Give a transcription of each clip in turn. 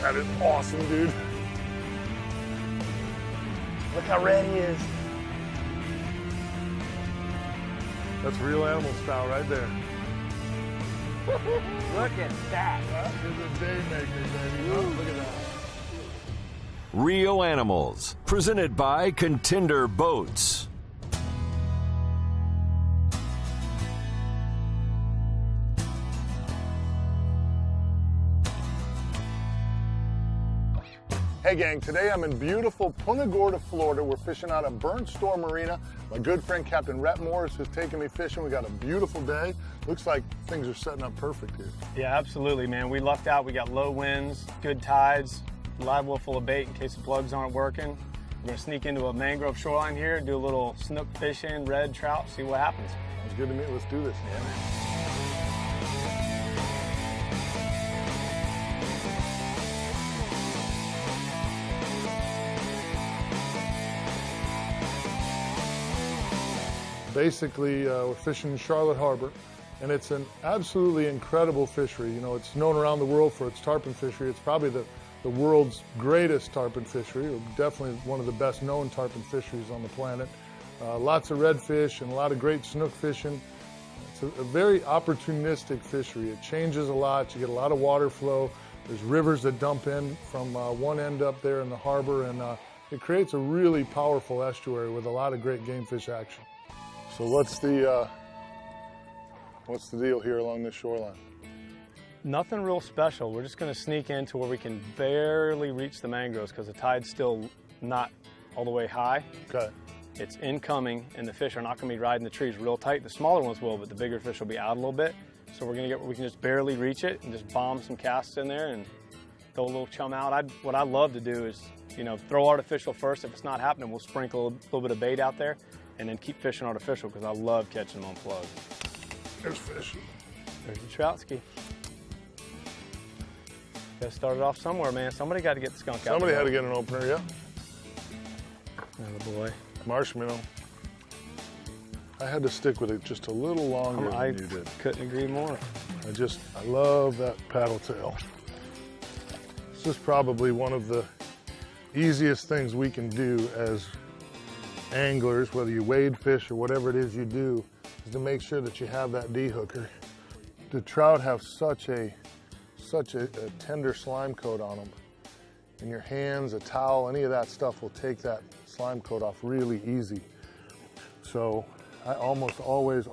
That is awesome, dude. Look how red he is. That's real animal style right there. Look at that. That is a day maker, baby. Oh, look at that. Real Animals, presented by Contender Boats. Hey gang, today I'm in beautiful Punta Gorda, Florida. We're fishing out of Burnt Store Marina. My good friend Captain Rhett Morris is taking me fishing. We got a beautiful day. Looks like things are setting up perfect here. Yeah, absolutely, man. We lucked out. We got low winds, good tides, live well full of bait in case the plugs aren't working. We're gonna sneak into a mangrove shoreline here, do a little snook fishing, red trout, see what happens. Sounds good to me. Let's do this. Yeah, man. Basically, we're fishing in Charlotte Harbor, and it's an absolutely incredible fishery. You know, it's known around the world for its tarpon fishery. It's probably the world's greatest tarpon fishery, or definitely one of the best known tarpon fisheries on the planet. Lots of redfish and a lot of great snook fishing. It's a very opportunistic fishery. It changes a lot. You get a lot of water flow. There's rivers that dump in from one end up there in the harbor, and it creates a really powerful estuary with a lot of great game fish action. So what's the deal here along this shoreline? Nothing real special. We're just gonna sneak into where we can barely reach the mangroves because the tide's still not all the way high. Okay. It's incoming, and the fish are not gonna be riding the trees real tight. The smaller ones will, but the bigger fish will be out a little bit. So we're gonna get where we can just barely reach it and just bomb some casts in there and throw a little chum out. What I love to do is, you know, throw artificial first. If it's not happening, we'll sprinkle a little bit of bait out there and then keep fishing artificial because I love catching them on float. There's fish. There's the trout ski. Got to start it off somewhere, man. Somebody got to get the skunk out. Somebody had to get an opener, yeah. Oh boy. Marshmallow. I had to stick with it just a little longer than you did. Couldn't agree more. I love that paddle tail. This is probably one of the easiest things we can do as anglers, whether you wade fish or whatever it is you do, is to make sure that you have that D-hooker. The trout have such a tender slime coat on them. In your hands, a towel, any of that stuff will take that slime coat off really easy. So I almost always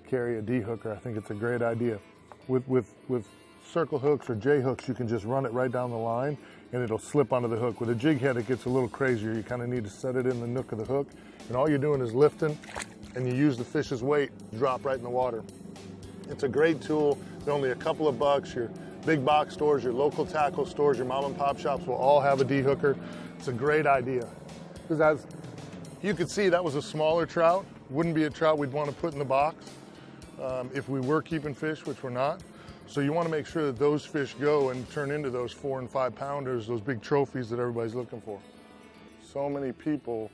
carry a D-hooker. I think it's a great idea. With circle hooks or J hooks, you can just run it right down the line and it'll slip onto the hook. With a jig head, it gets a little crazier. You kind of need to set it in the nook of the hook, and all you're doing is lifting, and you use the fish's weight to drop right in the water. It's a great tool. They're only a couple of bucks. Your big box stores, your local tackle stores, your mom and pop shops will all have a D-hooker. It's a great idea. Because as you could see, that was a smaller trout. Wouldn't be a trout we'd want to put in the box if we were keeping fish, which we're not. So you want to make sure that those fish go and turn into those 4 and 5 pounders, those big trophies that everybody's looking for. So many people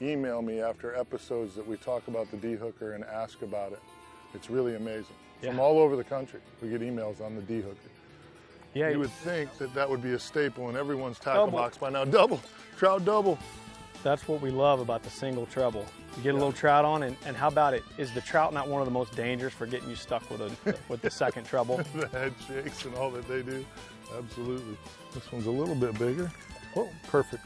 email me after episodes that we talk about the D-hooker and ask about it. It's really amazing. Yeah. From all over the country, we get emails on the D-hooker. Yeah, You would think that that would be a staple in everyone's tackle box by now. Double, trout double. That's what we love about the single treble. You get a little trout on, and how about it? Is the trout not one of the most dangerous for getting you stuck with the second treble? The head shakes and all that they do. Absolutely. This one's a little bit bigger. Oh, perfect.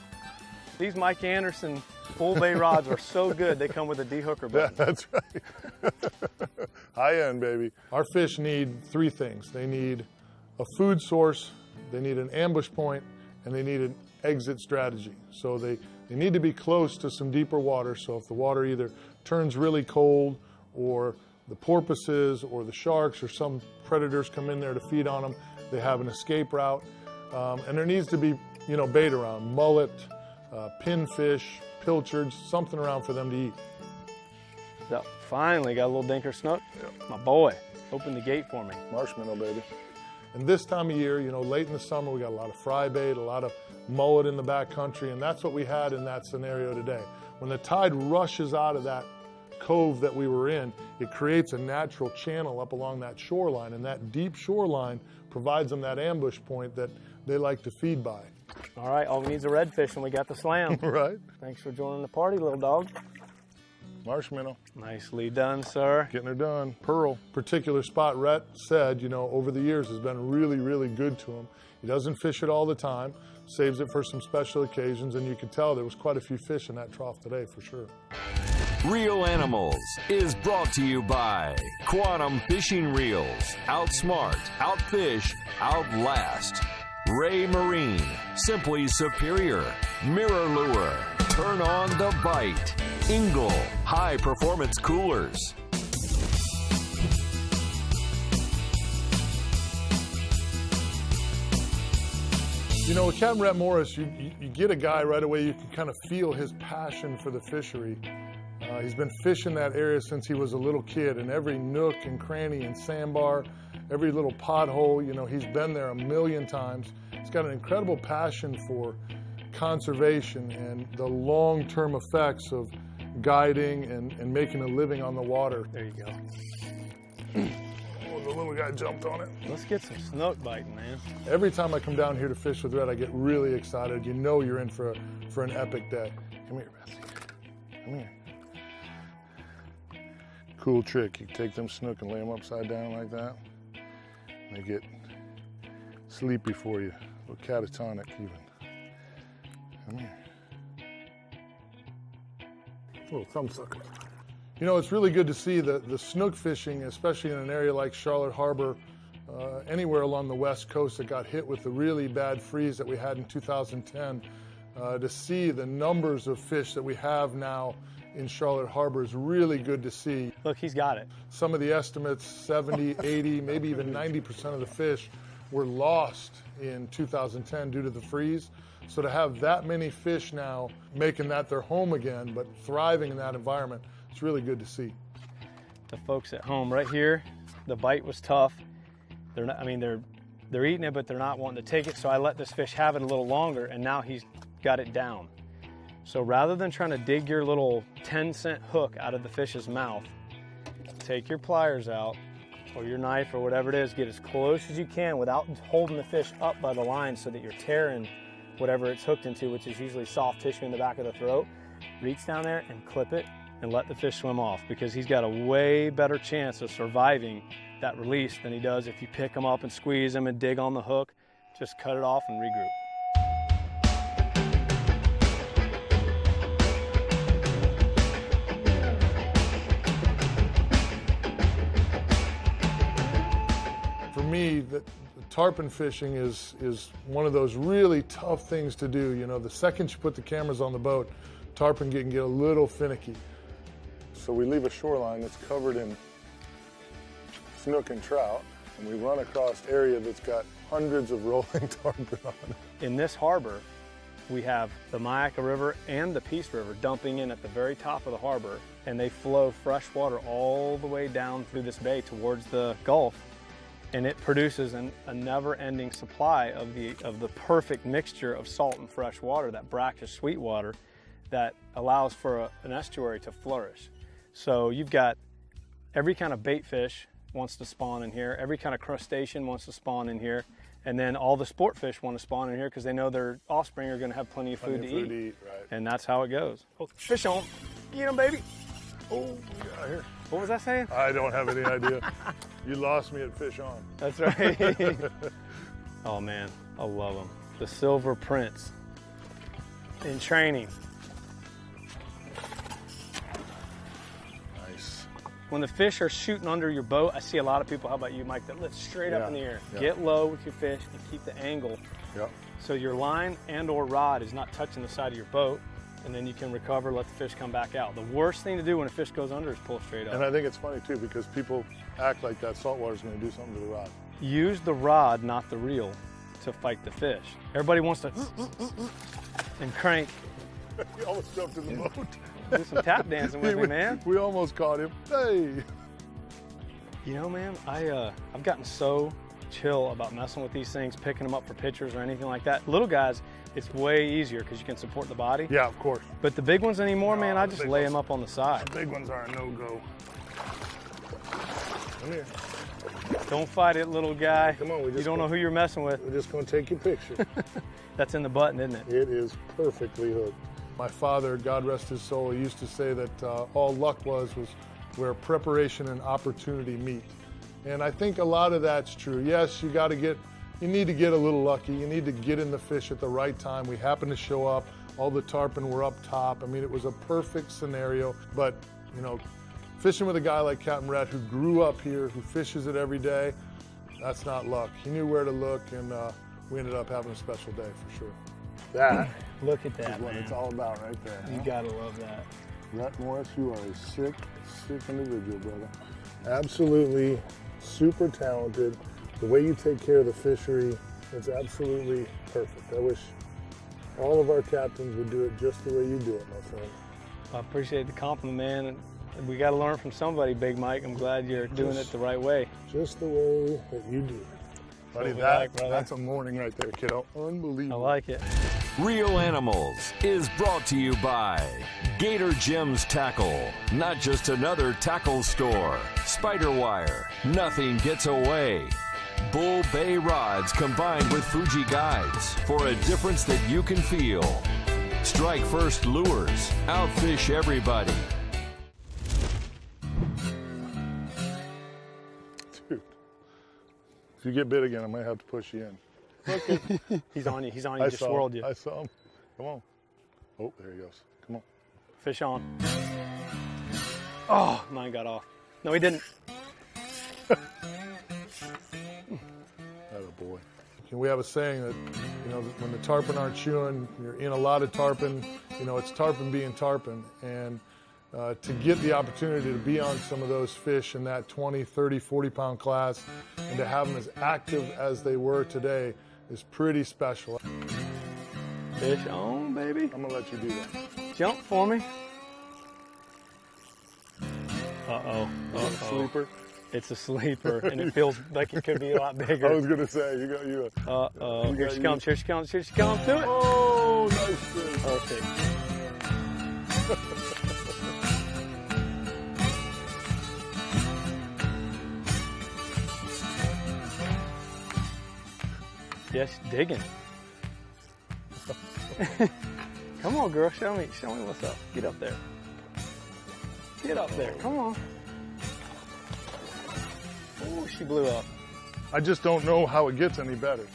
These Mike Anderson full bay rods are so good, they come with a D-hooker button. Yeah, that's right. High end, baby. Our fish need 3 things. They need a food source, they need an ambush point, and they need an exit strategy. So they need to be close to some deeper water, so if the water either turns really cold or the porpoises or the sharks or some predators come in there to feed on them, they have an escape route. And there needs to be, you know, bait around, mullet, pinfish, pilchards, something around for them to eat. So finally got a little dinker snook. Yeah. My boy, open the gate for me. Marshmallow, baby. And this time of year, you know, late in the summer, we got a lot of fry bait, a lot of mullet in the back country, and that's what we had in that scenario today. When the tide rushes out of that cove that we were in, it creates a natural channel up along that shoreline, and that deep shoreline provides them that ambush point that they like to feed by. All right, all we need is a redfish and we got the slam. Right? Thanks for joining the party, little dog. Marshmallow. Nicely done, sir. Getting her done. Pearl. Particular spot, Rhett said, you know, over the years has been really, really good to him. He doesn't fish it all the time, saves it for some special occasions, and you can tell there was quite a few fish in that trough today for sure. Real Animals is brought to you by Quantum Fishing Reels. Outsmart, outfish, outlast. Ray Marine, Simply Superior. Mirror Lure, Turn on the Bite. Ingle, High Performance Coolers. You know, with Captain Rhett Morris, you get a guy right away, you can kind of feel his passion for the fishery. He's been fishing that area since he was a little kid, and every nook and cranny and sandbar, every little pothole, you know, he's been there a million times. He's got an incredible passion for conservation and the long-term effects of guiding and making a living on the water. There you go. Oh, the little guy jumped on it. Let's get some snook biting, man. Every time I come down here to fish with Rhett, I get really excited. You know you're in for an epic day. Come here, Betsy. Come here. Cool trick. You take them snook and lay them upside down like that. And they get sleepy for you. A little catatonic even. Come here. Little thumb sucker. You know, it's really good to see the snook fishing, especially in an area like Charlotte Harbor, anywhere along the West Coast that got hit with the really bad freeze that we had in 2010. To see the numbers of fish that we have now in Charlotte Harbor is really good to see. Look, he's got it. Some of the estimates, 70, 80, maybe even 90% of the fish were lost in 2010 due to the freeze. So to have that many fish now making that their home again, but thriving in that environment, it's really good to see. The folks at home, right here, the bite was tough. They're not, I mean, they're eating it, but they're not wanting to take it. So I let this fish have it a little longer, and now he's got it down. So rather than trying to dig your little 10-cent hook out of the fish's mouth, take your pliers out or your knife or whatever it is, get as close as you can without holding the fish up by the line so that you're tearing whatever it's hooked into, which is usually soft tissue in the back of the throat. Reach down there and clip it and let the fish swim off, because he's got a way better chance of surviving that release than he does if you pick him up and squeeze him and dig on the hook. Just cut it off and regroup. For me, the tarpon fishing is one of those really tough things to do. You know, the second you put the cameras on the boat, tarpon can get a little finicky. So we leave a shoreline that's covered in snook and trout, and we run across area that's got hundreds of rolling tarpon on it. In this harbor, we have the Myakka River and the Peace River dumping in at the very top of the harbor, and they flow fresh water all the way down through this bay towards the Gulf. And it produces a never-ending supply of the perfect mixture of salt and fresh water, that brackish sweet water, that allows for an estuary to flourish. So you've got every kind of bait fish wants to spawn in here, every kind of crustacean wants to spawn in here, and then all the sport fish want to spawn in here because they know their offspring are going to have plenty of food to eat. Right. And that's how it goes. Oh, fish on, get them, baby. Oh, we got here. What was I saying? I don't have any idea. You lost me at fish on. That's right. Oh man, I love them. The Silver Prince in training. Nice. When the fish are shooting under your boat, I see a lot of people, how about you, Mike, that lift straight up in the air. Yeah. Get low with your fish and keep the angle. Yep. So your line and or rod is not touching the side of your boat, and then you can recover, let the fish come back out. The worst thing to do when a fish goes under is pull straight up. And I think it's funny too, because people act like that saltwater is going to do something to the rod. Use the rod, not the reel, to fight the fish. Everybody wants to and crank. He almost jumped in the boat. Do some tap dancing with me, man. We almost caught him. Hey. You know, man, I've gotten so chill about messing with these things, picking them up for pictures or anything like that. Little guys, it's way easier because you can support the body. Yeah, of course. But the big ones anymore, man, I the just big lay ones. them up on the side. The big ones are a no-go. Come here. Don't fight it, little guy. Come on, you don't know who you're messing with. We're just going to take your picture. That's in the button, isn't it? It is perfectly hooked. My father, God rest his soul, he used to say that all luck was where preparation and opportunity meet. And I think a lot of that's true. Yes, you need to get a little lucky. You need to get in the fish at the right time. We happened to show up. All the tarpon were up top. I mean, it was a perfect scenario. But, you know, fishing with a guy like Capt who grew up here, who fishes it every day, that's not luck. He knew where to look, and we ended up having a special day for sure. That Look at that, is what man. it's all about right there. You huh? gotta love that. Rhett Morris, you are a sick, sick individual, brother. Absolutely super talented. The way you take care of the fishery, it's absolutely perfect. I wish all of our captains would do it just the way you do it, my friend. I appreciate the compliment, man. We got to learn from somebody, Big Mike. I'm glad you're doing it the right way. Just the way that you do it. Buddy, we like, brother. that's a morning right there, kiddo. I Unbelievable. like it. Real Animals is brought to you by Gator Gems Tackle. Not just another tackle store. Spider wire. Nothing gets away. Bull Bay rods combined with Fuji guides for a difference that you can feel. Strike First Lures. Outfish everybody. Dude, if you get bit again, I might have to push you in. He's on you. He's on you. I Just saw swirled him. you. I saw him. Come on. Oh, there he goes. Come on. Fish on. Oh, mine got off. No, he didn't. Atta boy. We have a saying that, you know, when the tarpon aren't chewing, you're in a lot of tarpon. You know, it's tarpon being tarpon. And to get the opportunity to be on some of those fish in that 20, 30, 40-pound class and to have them as active as they were today is pretty special. Fish on, baby. I'm going to let you do that. Jump for me. Uh-oh. Is it a sleeper? It's a sleeper, and it feels like it could be a lot bigger. I was going to say, you got you. Uh-oh. You Here got she you. comes, here she comes, here she comes. To it. Oh, nice fish. Perfect. Yes, digging. Come on, girl, show me what's up. Get up there. Get up there, come on. Oh, she blew up. I just don't know how it gets any better.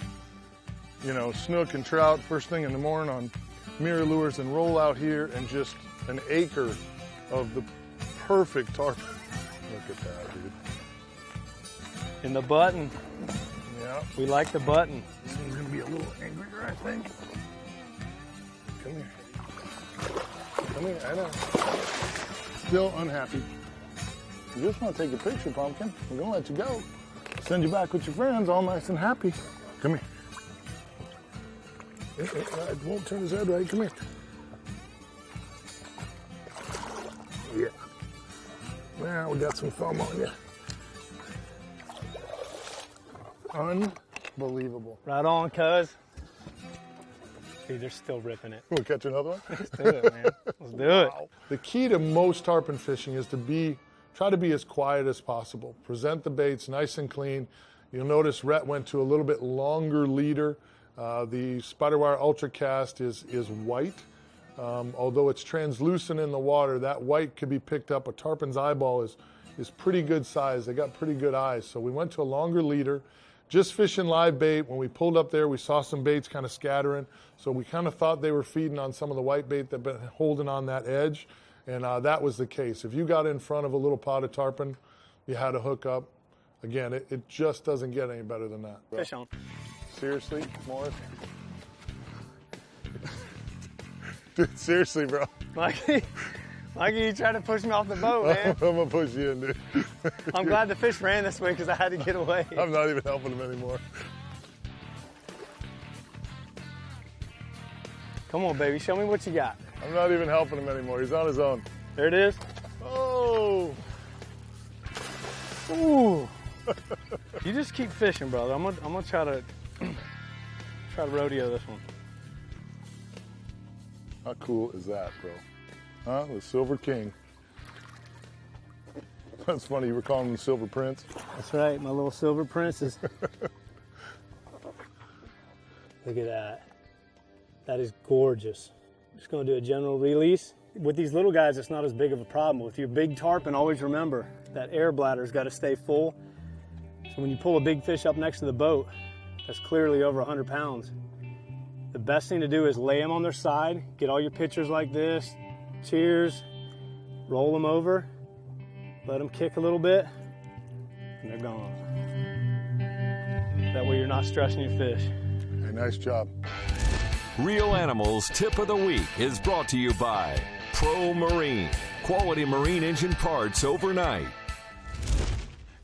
You know, snook and trout first thing in the morning on mirror lures and roll out here and just an acre of the perfect tarpon. Look at that, dude. In the button. Yeah. We like the button. This one's gonna be a little angrier, I think. Come here. Come here, I know. Still unhappy. You just want to take a picture, Pumpkin. We're gonna let you go. Send you back with your friends, all nice and happy. Come here. It won't turn his head right. Come here. Yeah. Now we got some foam on you. Unbelievable. Right on, cuz. See, they're still ripping it. We'll catch another one. Let's do it, man. Let's do it. Wow. The key to most tarpon fishing is to try to be as quiet as possible. Present the baits nice and clean. You'll notice Rhett went to a little bit longer leader. The Spiderwire Ultra Cast is white. Although it's translucent in the water, that white could be picked up. A tarpon's eyeball is pretty good size. They got pretty good eyes. So we went to a longer leader. Just fishing live bait. When we pulled up there, we saw some baits kind of scattering. So we kind of thought they were feeding on some of the white bait that been holding on that edge. And that was the case. If you got in front of a little pot of tarpon, you had a hook up. Again, it just doesn't get any better than that. Fish on. Seriously, Morris? Dude, seriously, bro. Mikey, you tried to push me off the boat, man. I'm gonna push you in, dude. I'm glad the fish ran this way because I had to get away. I'm not even helping him anymore. Come on, baby. Show me what you got. I'm not even helping him anymore. He's on his own. There it is. Oh! Ooh. You just keep fishing, brother. I'm gonna try to rodeo this one. How cool is that, bro? Huh? The Silver King. That's funny, you were calling him the Silver Prince? That's right, my little silver princess. Look at that. That is gorgeous. Just gonna do a general release. With these little guys, it's not as big of a problem. With your big tarpon, always remember that air bladder's gotta stay full. So when you pull a big fish up next to the boat, that's clearly over 100 pounds. The best thing to do is lay them on their side, get all your pictures like this, cheers, roll them over, let them kick a little bit, and they're gone. That way you're not stressing your fish. Hey, nice job. Real Animals Tip of the Week is brought to you by Pro Marine. Quality marine engine parts overnight.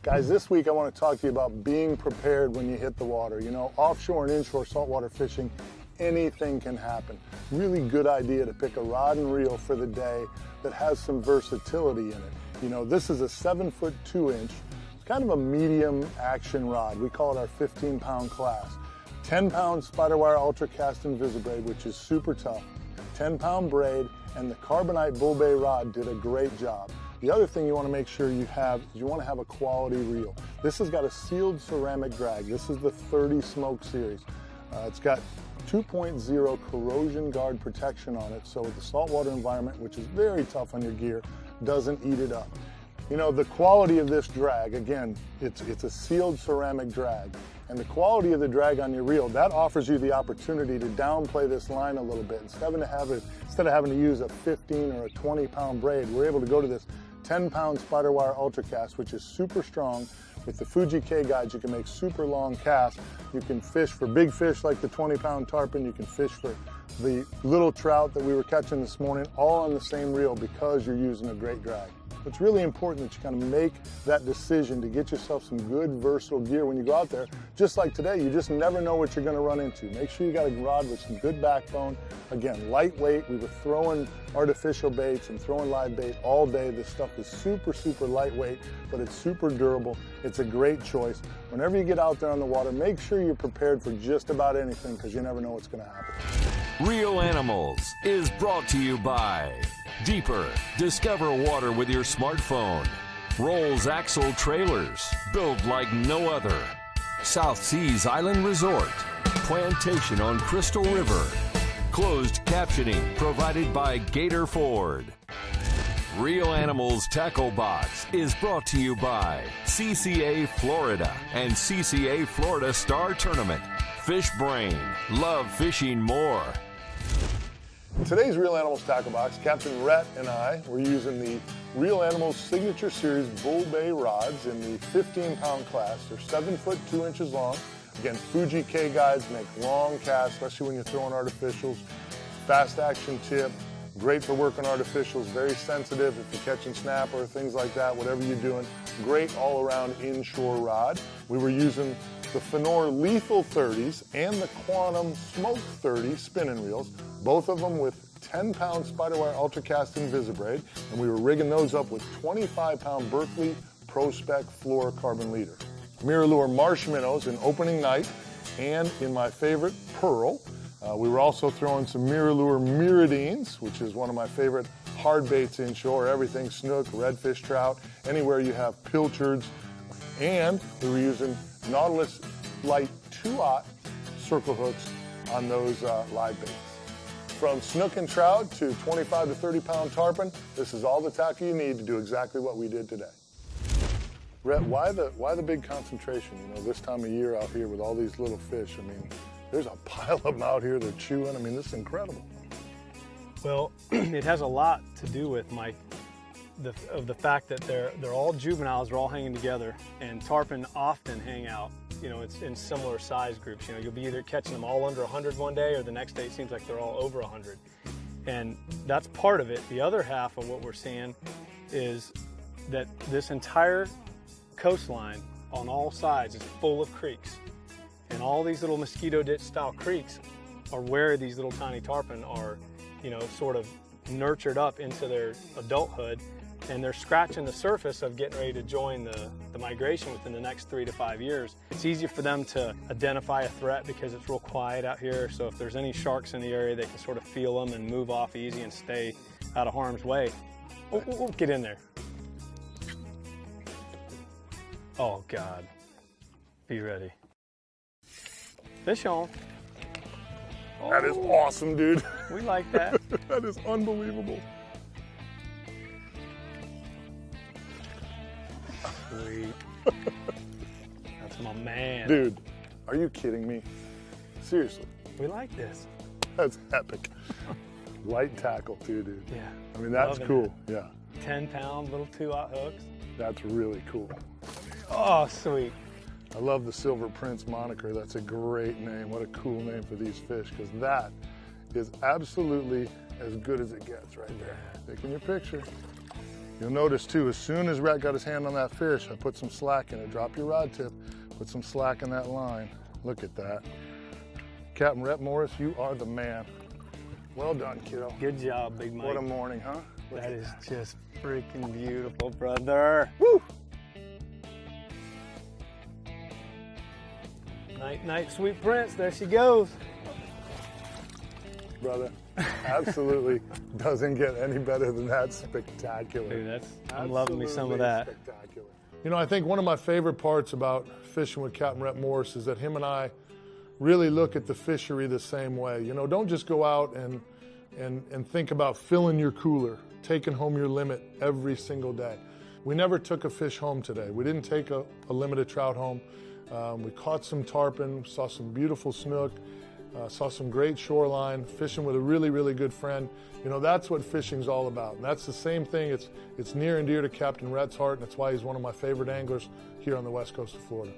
Guys, this week I want to talk to you about being prepared when you hit the water. You know, offshore and inshore saltwater fishing, anything can happen. Really good idea to pick a rod and reel for the day that has some versatility in it. You know, this is a 7-foot 2-inch, kind of a medium action rod. We call it our 15-pound class. 10-pound spider wire ultra cast Invisibraid, which is super tough. 10-pound braid, and the carbonite bull bay rod did a great job. The other thing you want to make sure you have is you want to have a quality reel. This has got a sealed ceramic drag. This is the 30 Smoke series. It's got 2.0 corrosion guard protection on it, so the saltwater environment, which is very tough on your gear, doesn't eat it up. You know, the quality of this drag, again, it's a sealed ceramic drag, and the quality of the drag on your reel, that offers you the opportunity to downplay this line a little bit. Instead of having to use a 15 or a 20-pound braid, we're able to go to this 10-pound spider wire ultra cast, which is super strong. With the Fuji K guides, you can make super long casts. You can fish for big fish like the 20-pound tarpon. You can fish for the little trout that we were catching this morning, all on the same reel because you're using a great drag. It's really important that you kind of make that decision to get yourself some good versatile gear when you go out there. Just like today, you just never know what you're going to run into. Make sure you got a rod with some good backbone. Again, lightweight. We were throwing artificial baits and throwing live bait all day. This stuff is super, super lightweight, but it's super durable. It's a great choice. Whenever you get out there on the water, make sure you're prepared for just about anything because you never know what's going to happen. Real Animals is brought to you by Deeper. Discover water with your smartphone. Rolls Axle Trailers. Built like no other. South Seas Island Resort. Plantation on Crystal River. Closed captioning provided by Gator Ford. Real Animals Tackle Box is brought to you by CCA Florida and CCA Florida Star Tournament. Fish Brain. Love fishing more. In today's Real Animals Tackle Box, Captain Rhett and I were using the Real Animals Signature Series Bull Bay rods in the 15-pound class. They're 7-foot 2 inches long. Again, Fuji K guides make long casts, especially when you're throwing artificials. Fast action tip, great for working artificials, very sensitive if you're catching snapper, things like that, whatever you're doing. Great all-around inshore rod. We were using the Fenor Lethal 30s and the Quantum Smoke 30 spinning reels, both of them with 10-pound Spiderwire Ultracast Invisibraid, and we were rigging those up with 25-pound Berkley Pro Spec Fluor Carbon Leader. Mirror Lure Marsh Minnows in opening night and in my favorite Pearl. We were also throwing some Mirror Lure Miridines, which is one of my favorite hard baits inshore, everything snook, redfish, trout, anywhere you have pilchards. And we were using Nautilus Light 2-aught circle hooks on those live baits. From snook and trout to 25 to 30-pound tarpon, this is all the tackle you need to do exactly what we did today. Rhett, why the big concentration? You know, this time of year out here with all these little fish, I mean, there's a pile of them out here, they're chewing. I mean, this is incredible. Well, it has a lot to do with, Mike, the fact that they're all juveniles, they're all hanging together, and tarpon often hang out, you know, it's in similar size groups. You know, you'll be either catching them all under 100 one day, or the next day it seems like they're all over 100. And that's part of it. The other half of what we're seeing is that this entire coastline on all sides is full of creeks. And all these little mosquito ditch style creeks are where these little tiny tarpon are, you know, sort of nurtured up into their adulthood. and they're scratching the surface of getting ready to join the migration within the next 3 to 5 years. It's easier for them to identify a threat because it's real quiet out here. So if there's any sharks in the area, they can sort of feel them and move off easy and stay out of harm's way. Oh, get in there. Oh God, be ready. Fish on. That is awesome, dude. We like that. That is unbelievable. Sweet. That's my man. Dude, are you kidding me? Seriously. We like this. That's epic. Light tackle too, dude. Yeah. I mean, that's Loving cool. Yeah. 10-pound little 2-aught hooks. That's really cool. Oh, sweet. I love the Silver Prince moniker. That's a great name. What a cool name for these fish, because that is absolutely as good as it gets right there. Taking your picture. You'll notice too, as soon as Rhett got his hand on that fish, I put some slack in it. Drop your rod tip, put some slack in that line. Look at that. Captain Rhett Morris, you are the man. Well done, kiddo. Good job, Big Mike. What a morning, huh? Look That at is just freaking beautiful, brother. Woo! Night, night, sweet prince. There she goes. Brother, absolutely doesn't get any better than that. Spectacular. Dude, I'm loving me some of that. Spectacular. You know, I think one of my favorite parts about fishing with Captain Rhett Morris is that him and I really look at the fishery the same way. You know, don't just go out and think about filling your cooler, taking home your limit every single day. We never took a fish home today. We didn't take a limited trout home. We caught some tarpon, saw some beautiful snook, saw some great shoreline, fishing with a really, really good friend. You know, that's what fishing's all about. And that's the same thing. It's near and dear to Captain Rhett's heart, and that's why he's one of my favorite anglers here on the west coast of Florida.